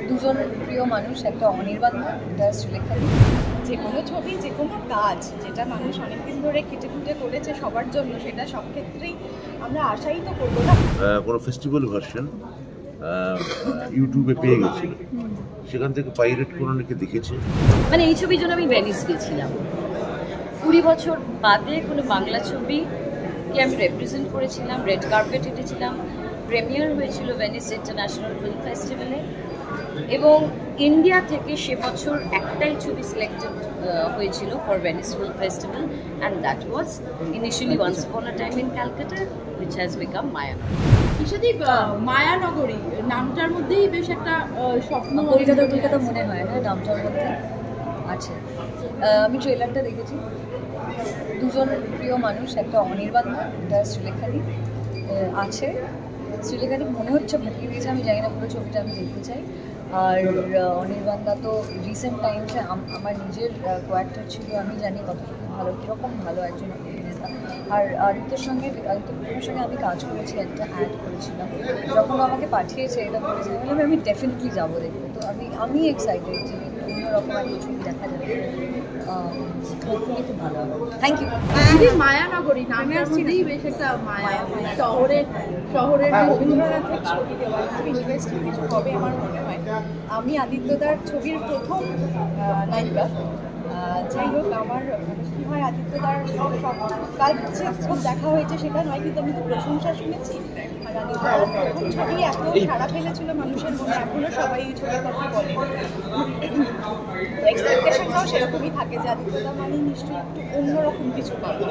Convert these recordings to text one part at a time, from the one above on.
দুজন প্রিয় মানুষ, একটা অনির্বাণ, একটা শ্রীলেখা। যে কোনো ছবি, যে কোনো কাজ যেটা মানুষ অনেকদিন ধরে খেটে খুঁটে করেছে সবার জন্য, সেটা সব ক্ষেত্রেই আমরা আশাই তো করবো না। কোনো ফেস্টিভ্যাল ভার্সন ইউটিউবে পেয়ে গেছিল, সেখান থেকে পাইরেট করে অনেকে দেখেছে। মানে এই ছবির জন্য আমি ভেনিস গেছিলাম 20 বছর বাদে। কোনো বাংলা ছবিকে আমি রেপ্রেজেন্ট করেছিলাম, রেড কার্পেট হেঁটেছিলাম, প্রিমিয়ার হয়েছিল ভেনিস ইন্টারন্যাশনাল ফিল্ম ফেস্টিভ্যালে, এবং ইন্ডিয়া থেকে সে বছর একটাই ছবি সিলেক্টেড হয়েছিল for Venice film festival, and that was initially once upon a time in Calcutta, which has become মায়া। মায়ানগরী নামটার মধ্যেই বেশ একটা স্বপ্ন। কলকাতা মনে হয়, হ্যাঁ, নামটার মধ্যে আছে। আমি ট্রেলারটা দেখেছি। দুজন প্রিয় মানুষ, একটা অনির্বাণ, একটা শ্রীলেখাদি আছে। শ্রীলেখাদি মনে হচ্ছে ভাটিয়ে দিয়েছে, আমি জানি না, পুরো ছবিটা আমি দেখতে চাই। আর অনির্বাণদা তো রিসেন্ট টাইমসে আমার নিজের কোয়াক্টার ছিল, আমি জানি কতটুকু ভালো, কীরকম ভালো একজন অভিনেতা। আর আদিত্যের সঙ্গে আমি কাজ করেছি, একটা অ্যাড করেছিলাম। যখন আমাকে পাঠিয়েছে এটা করেছে, আমি ডেফিনেটলি যাবো দেখতে। তো আমি এক্সাইটেড যে অন্যরকম একটা ছবি দেখা যাবে। হোপফুলি খুব ভালো হবে। Thank you. মায়ানগরী নামের মধ্যেই বেশ একটা মায়া, শহরের রবীন্দ্রনাথের ছবি দেওয়া খুব ইন্টারেস্টিং কিছু হবে আমার মনে হয়। আমি আদিত্যদার ছবির প্রথম নায়িকা। যাই হোক, আমার কি হয়, আদিত্যদার সব কাজ খুব দেখা হয়েছে সেটা নয়, কিন্তু আমি তো প্রশংসা শুনেছি। আর আদিত্যদার প্রথম ছবি এত সাড়া ফেলেছিল মানুষের মনে, এখনো সবাই এই ছবির কথা বলে। এক্সপেকটেশনটাও সেরকমই থাকে যে আদিত্যদা মানে নিশ্চয়ই একটু অন্যরকম কিছু পাবে।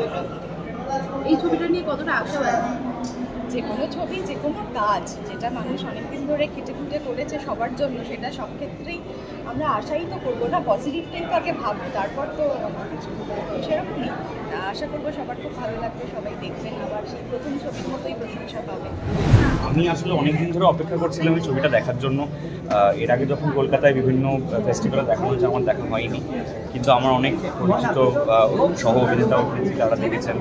এই ছবিটা নিয়ে কতটা আশা? যে কোনো ছবি, যে কোনো কাজ যেটা মানুষ অনেকদিন ধরে খেটে খুঁটে করেছে সবার জন্য, সেটা সব ক্ষেত্রেই আমরা আশাই তো করবো না। পজিটিভটাই তো আগে ভাববো, তারপর তো কিছু। সেরকমই আশা করবো সবার খুব ভালো লাগবে, সবাই দেখবেন, আবার সেই প্রথম ছবির মতোই প্রশংসা পাবে। আমি আসলে অনেকদিন ধরে অপেক্ষা করছিলাম এই ছবিটা দেখার জন্য। এর আগে যখন কলকাতায় বিভিন্ন ফেস্টিভ্যালে দেখানো হয়েছে, আমার দেখা হয়নি, কিন্তু আমার অনেক পরিচিত সহ অভিনেতা অভিনেত্রী তারা দেখেছেন,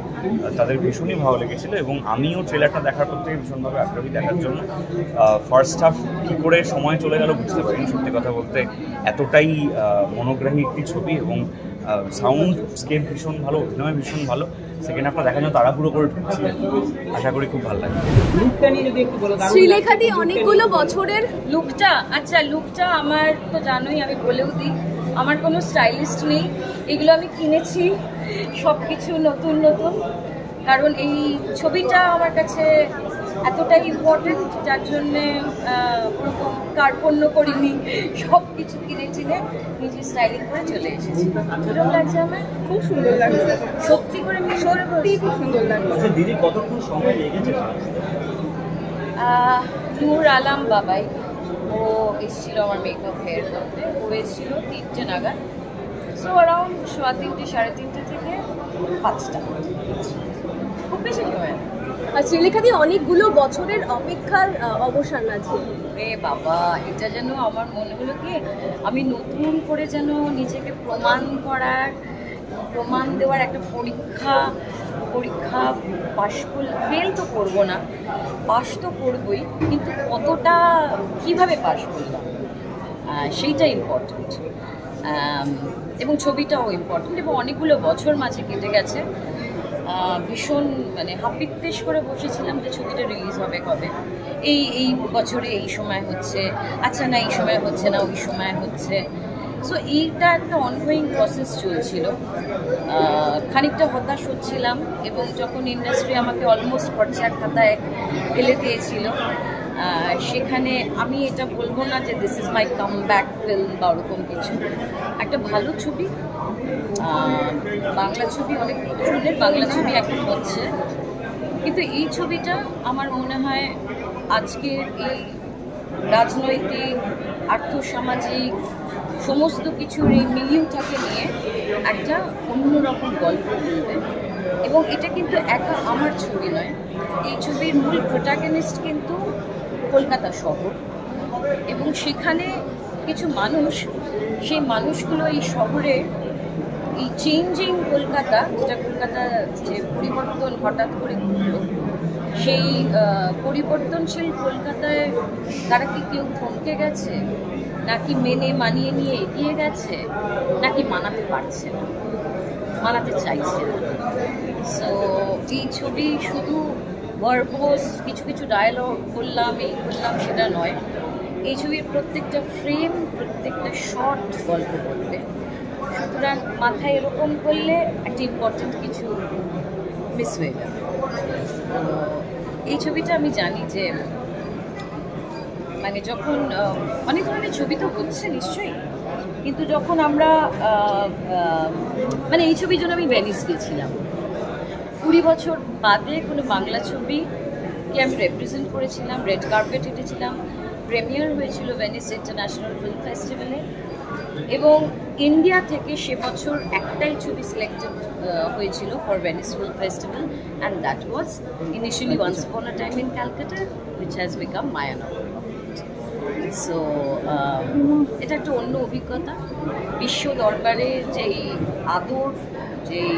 তাদের ভীষণই ভালো লেগেছিলো, এবং আমিও ট্রেলারটা দেখার পর থেকে ভীষণভাবে আগ্রহী দেখার জন্য। ফার্স্ট হাফ কী করে সময় চলে গেল বুঝতে পারিনি, সত্যি কথা বলতে। এতটাই মনোগ্রাহী একটি ছবি, এবং সাউন্ড স্কেপ ভীষণ ভালো, অভিনয় ভীষণ ভালো। সেকেন্ড হাফটা দেখার জন্য তাড়াহুড়ো করে ঢুকছি, আশা করি খুব ভালো লাগবে। শ্রীলেখাদি অনেকগুলো বছরের লুকটা, আচ্ছা লুকটা আমার তো জানোই, আমি বলেও দিই, আমার কোনো স্টাইলিস্ট নেই, এগুলো আমি কিনেছি সব কিছু নতুন নতুন, কারণ এই ছবিটা আমার কাছে এতটাই ইম্পর্টেন্ট, যার জন্যে ওরকম কার্পণ্য করিনি, সব কিছু কিনে চিনে নিজে স্টাইলিং করে চলে এসেছি। কিরকম লাগছে আমার? খুব সুন্দর লাগছে, সত্যি করে সত্যি খুব সুন্দর লাগছে। দিদি কতক্ষণ সময় লেগেছে? নূর আলম বাবাই, ও এসেছিল আমার মেকআপ হেয়ার করতে, ও এসেছিল 3টে নাগাদ, সো অ্যারাউন্ড 3:30 সাড়ে 3টে থেকে 5টা, খুব বেশি সময়। আর শ্রীলেখাদি অনেকগুলো বছরের অপেক্ষার অবসান আছে। রে বাবা, এটা যেন আমার মনে হলো কি আমি নতুন করে যেন নিজেকে প্রমাণ দেওয়ার একটা পরীক্ষা পাশ করলে, ফেল তো করবো না, পাশ তো করবই, কিন্তু কতটা কীভাবে পাশ করলাম সেইটা ইম্পর্ট্যান্ট, এবং ছবিটাও ইম্পর্ট্যান্ট, এবং অনেকগুলো বছর মাঝে কেটে গেছে। ভীষণ মানে হাপিত্তেশ করে বসেছিলাম যে ছবিটা রিলিজ হবে কবে, এই বছরে এই সময় হচ্ছে, আচ্ছা না এই সময় হচ্ছে না, ওই সময় হচ্ছে। সো এইটা একটা অনগোয়িং প্রসেস চলছিল, খানিকটা হতাশ হচ্ছিলাম, এবং যখন ইন্ডাস্ট্রি আমাকে অলমোস্ট খরচার খাতায় ফেলে দিয়েছিল, সেখানে আমি এটা বলবো না যে this is my come back film বা ওরকম কিছু। একটা ভালো ছবি, বাংলা ছবি, অনেক ধরনের বাংলা ছবি এখন হচ্ছে, কিন্তু এই ছবিটা আমার মনে হয় আজকের এই রাজনৈতিক, আর্থসামাজিক সমস্ত কিছুর এই মিলিয়নটাকে নিয়ে একটা অন্যরকম গল্প বলবে, এবং এটা কিন্তু একা আমার ছবি নয়, এই ছবির মূল প্রোটাগনিস্ট কিন্তু কলকাতা শহর, এবং সেখানে কিছু মানুষ, সেই মানুষগুলো এই শহরে এই চেঞ্জিং কলকাতা, যেটা কলকাতা যে পরিবর্তন হঠাৎ করে ঘটল, সেই পরিবর্তনশীল কলকাতায় তারা কি কেউ থমকে গেছে, নাকি মেনে মানিয়ে নিয়ে এগিয়ে গেছে, নাকি মানাতে পারছে না, মানাতে চাইছে না? সো এই ছবি শুধু ভার্বোস কিছু কিছু ডায়ালগ করলাম, এই করলাম, সেটা নয়। এই ছবির প্রত্যেকটা ফ্রেম, প্রত্যেকটা শট গল্প করবে। সুতরাং মাথায় এরকম করলে একটা ইম্পর্টেন্ট কিছু মিস হয়ে যাবে। এই ছবিটা আমি জানি যে মানে যখন অনেক ধরনের ছবি তো হচ্ছে নিশ্চয়ই, কিন্তু যখন আমরা মানে এই ছবির জন্য আমি ভেনিস গেছিলাম, 20 বছর বাদে কোনো বাংলা ছবিকে আমি রেপ্রেজেন্ট করেছিলাম, রেড কার্পেট হেঁটেছিলাম, প্রিমিয়ার হয়েছিল ভেনিস ইন্টারন্যাশনাল ফিল্ম ফেস্টিভ্যালে, এবং ইন্ডিয়া থেকে সে বছর একটাই ছবি সিলেক্টেড হয়েছিল for Venice film festival, and that was initially once upon a time in Calcutta, which has become Mayanagar. So এটা একটা অন্য অভিজ্ঞতা। বিশ্ব দরবারে যেই আদর, যেই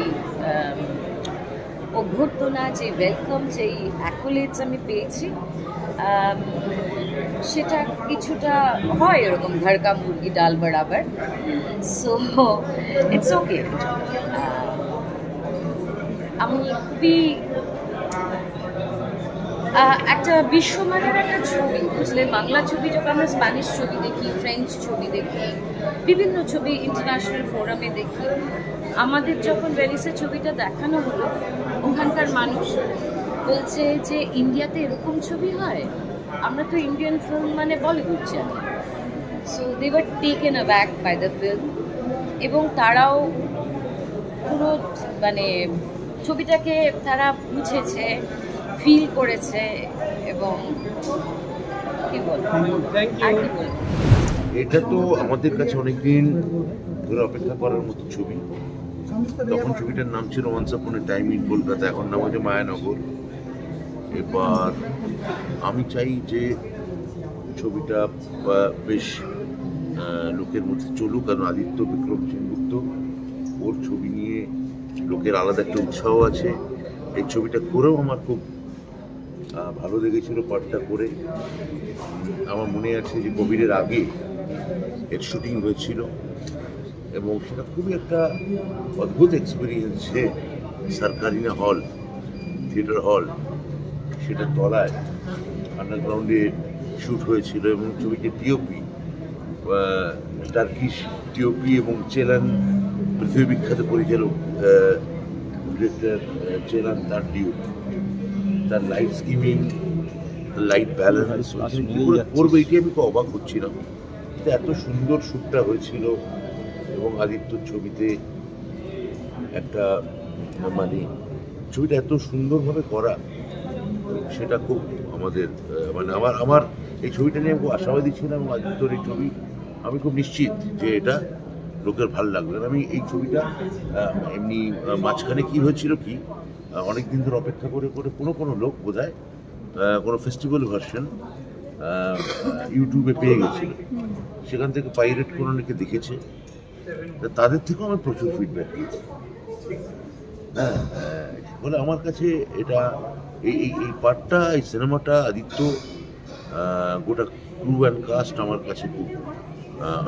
অভ্যর্থনা, যে ওয়েলকাম, যেই অ্যাকোলেটস আমি পেয়েছি, সেটা কিছুটা হয় এরকম ঘরকা মুরগি ডাল বরাবর। So it's okay. আমি খুবই একটা বিশ্বমানের একটা ছবি, বুঝলে, বাংলা ছবি যখন আমরা স্প্যানিশ ছবি দেখি, ফ্রেঞ্চ ছবি দেখি, বিভিন্ন ছবি ইন্টারন্যাশনাল ফোরামে দেখি, আমাদের যখন ভেনিসের ছবিটা দেখানো হলো, ওখানকার মানুষ বলছে যে ইন্ডিয়াতে এরকম ছবি হয়, আমরা তো ইন্ডিয়ান ফিল্ম মানে বলিউড জানি। So they were taken aback by the film, এবং তারাও পুরো মানে ছবিটাকে তারা বুঝেছে, ফিল করেছে, এবং কি বলবো আর কি বলবো। এটা তো আমাদের কাছে অনেকদিন ধরে অপেক্ষা করার মতো ছবি। তখন ছবিটার নাম ছিল once upon A time in Kolkata, এখন নাম হচ্ছে মায়ানগর। এবার আমি চাই যে ছবিটা বেশ লোকের মধ্যে চলুক, কারণ আদিত্য বিক্রম সেনগুপ্ত, ওর ছবি নিয়ে লোকের আলাদা একটা উৎসাহ আছে। এই ছবিটা করেও আমার খুব ভালো লেগেছিল পাঠটা করে। আমার মনে আছে যে কোভিডের আগে এর শুটিং হয়েছিল, এবং সেটা খুবই একটা অদ্ভুত এক্সপিরিয়েন্স। সে সরকারিনা হল, থিয়েটার হল, সেটা তলায় আন্ডারগ্রাউন্ডে শ্যুট হয়েছিল, এবং ছবিটি টিওপি, টার্কিশ টিওপি, এবং চেলান, পৃথিবী বিখ্যাত পরিচালক ডিরেক্টর চেলান, তার টিওপি, তার লাইট স্কিমিং, লাইট ব্যালেন্স কী করে করবো, এটি আমি খুব অবাক হচ্ছিলাম। এত সুন্দর শ্যুটটা হয়েছিল, এবং আদিত্যর ছবিতে একটা মানে ছবিটা এত সুন্দরভাবে করা, সেটা খুব আমাদের মানে আমার এই ছবিটা নিয়ে খুব আশাবাদী ছিলাম, এবং আদিত্যর এই ছবি আমি খুব নিশ্চিত যে এটা লোকের ভালো লাগবে। আমি এই ছবিটা এমনি মাঝখানে কি হয়েছিল কি, অনেক দিন ধরে অপেক্ষা করে করে কোনো লোক বোধহয় কোনো ফেস্টিভ্যাল ভার্সন ইউটিউবে পেয়ে গেছিল, সেখান থেকে পাইরেট করে অনেকে দেখেছে, তাদের থেকেও আমি প্রচুর ফিডব্যাক পেয়েছি। হ্যাঁ, বলে আমার কাছে এটা এই পার্টটা, এই সিনেমাটা, আদিত্য, গোটা ক্রু অ্যান্ড কাস্ট আমার কাছে খুব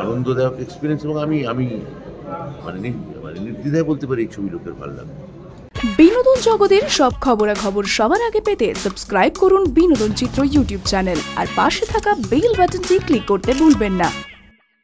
আনন্দদায়ক এক্সপিরিয়েন্স, এবং আমি মানে নির্দ্বিধায় বলতে পারি এই ছবি লোকের ভালো লাগে। বিনোদন জগতের সব খবরাখবর সবার আগে পেতে সাবস্ক্রাইব করুন বিনোদন চিত্র ইউটিউব চ্যানেল, আর পাশে থাকা বেল বাটনটি ক্লিক করতে ভুলবেন না।